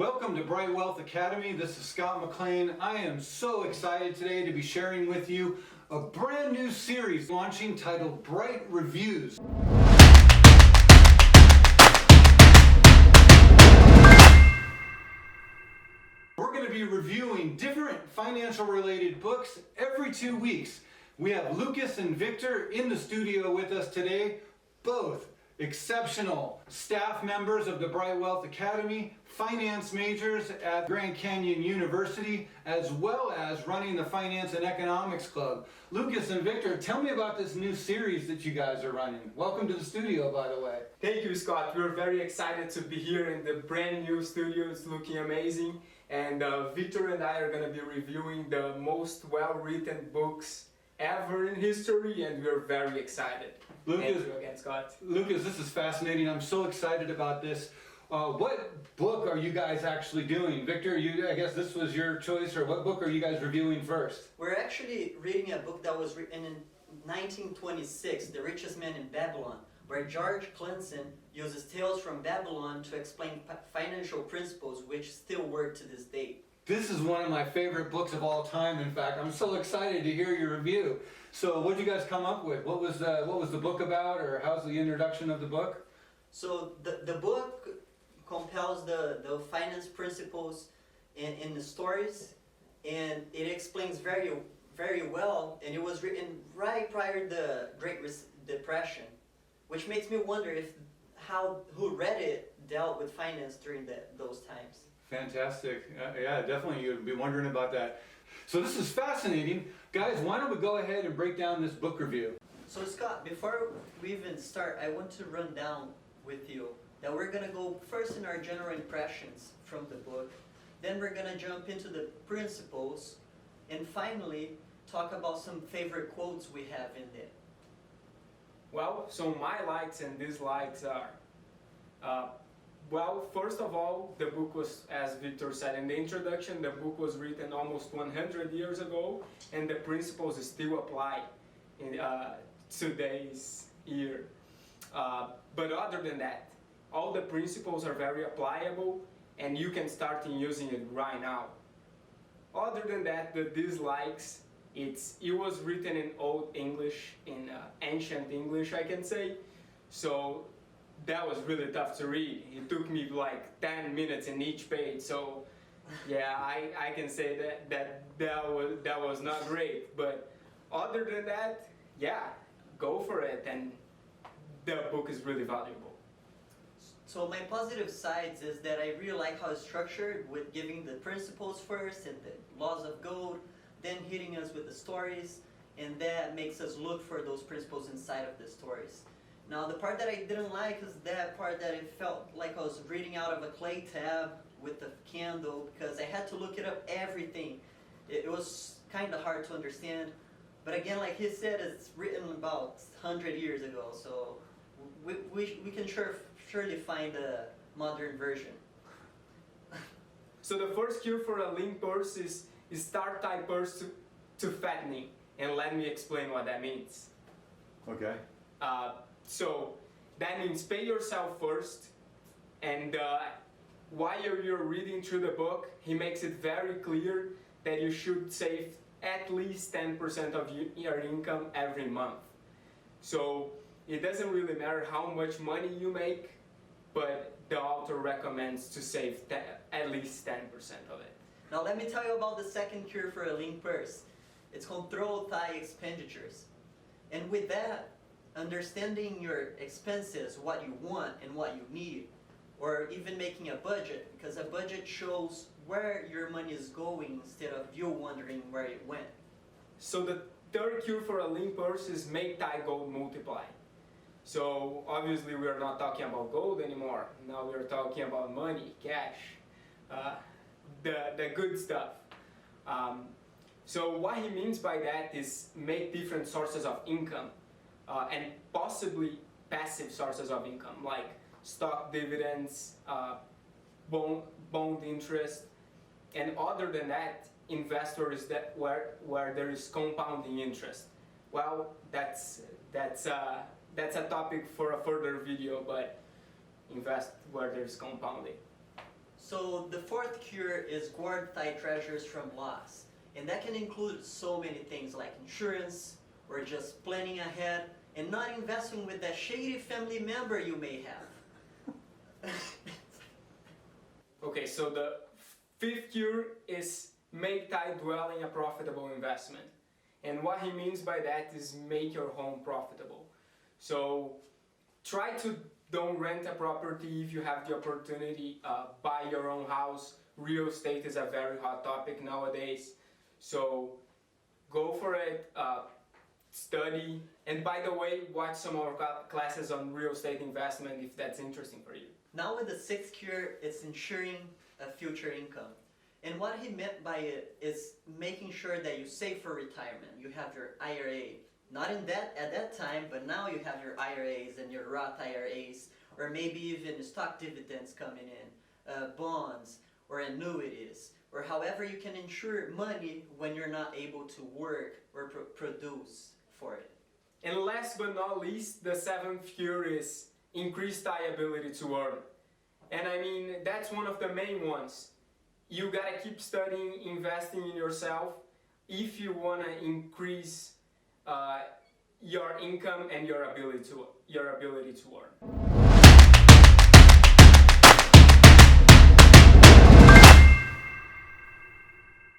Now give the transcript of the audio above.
Welcome to Bright Wealth Academy. This is Scott McLean. I am so excited today to be sharing with you a brand new series launching titled BrightReviews. We're going to be reviewing different financial related books every 2 weeks. We have Lucas and Victor in the studio with us today, both exceptional staff members of the Bright Wealth Academy, finance majors at Grand Canyon University, as well as running the Finance and Economics Club. Lucas and Victor, tell me about this new series that you guys are running. Welcome to the studio, by the way. Thank you, Scott. We're very excited to be here in the brand new studio. It's looking amazing. And Victor and I are going to be reviewing the most well-written books ever in history, and we're very excited. Thank you again, Scott. Lucas, this is fascinating. I'm so excited about this. What book are you guys actually doing? Victor, I guess this was your choice, or what book are you guys reviewing first? We're actually reading a book that was written in 1926, The Richest Man in Babylon, where George Clayson uses tales from Babylon to explain financial principles which still work to this day. This is one of my favorite books of all time, in fact. I'm so excited to hear your review. So what did you guys come up with? What was the book about, or how's the introduction of the book? So the book compels the finance principles in the stories, and it explains very well, and it was written right prior to the Great Depression, which makes me wonder who read it dealt with finance during those times. Fantastic. Yeah, definitely you'd be wondering about that. So this is fascinating. Guys, why don't we go ahead and break down this book review? So Scott, before we even start, I want to run down with you that we're going to go first in our general impressions from the book, then we're going to jump into the principles, and finally talk about some favorite quotes we have in there. Well, so my likes and dislikes are, well, first of all, the book was, as Victor said in the introduction, the book was written almost 100 years ago, and the principles still apply in today's year. But other than that, all the principles are very applicable, and you can start using it right now. Other than that, the dislikes, it was written in Old English, in ancient English, I can say. So that was really tough to read. It took me like 10 minutes in each page. So yeah, I can say that was not great. But other than that, yeah, go for it, and the book is really valuable. So my positive sides is that I really like how it's structured, with giving the principles first and the laws of gold, then hitting us with the stories, and that makes us look for those principles inside of the stories. Now the part that I didn't like is that part that it felt like I was reading out of a clay tab with a candle, because I had to look it up everything. It was kind of hard to understand, but again, like he said, it's written about 100 years ago, so we can surely find a modern version. So the first cue for a lean purse is start tight purse to fattening, and let me explain what that means. Okay. So that means pay yourself first, and while you're reading through the book, he makes it very clear that you should save at least 10% of your income every month. So it doesn't really matter how much money you make, but the author recommends to save at least 10% of it. Now let me tell you about the second cure for a lean purse. It's control high expenditures. And with that, understanding your expenses, what you want and what you need, or even making a budget, because a budget shows where your money is going instead of you wondering where it went. So the third cue for a lean purse is make Thai gold multiply. So obviously we are not talking about gold anymore. Now we are talking about money, cash, the good stuff. So what he means by that is make different sources of income, and possibly passive sources of income, like stock dividends, bond interest, and other than that, investors where there is compounding interest. Well, that's a topic for a further video, but invest where there is compounding. So the fourth cure is guard thy treasures from loss. And that can include so many things like insurance, or just planning ahead, and not investing with that shady family member you may have. Okay, so the fifth cure is make thy dwelling a profitable investment. And what he means by that is make your home profitable. So try to don't rent a property if you have the opportunity. Buy your own house. Real estate is a very hot topic nowadays. So go for it, study, and by the way, watch some of our classes on real estate investment if that's interesting for you. Now with the sixth cure, it's ensuring a future income. And what he meant by it is making sure that you save for retirement. You have your IRA, not in debt at that time, but now you have your IRAs and your Roth IRAs, or maybe even stock dividends coming in, bonds or annuities, or however you can insure money when you're not able to work or produce for it. And last but not least, the seventh cure is increase thy ability to earn. And I mean, that's one of the main ones. You gotta keep studying, investing in yourself if you wanna increase your income and your ability to earn.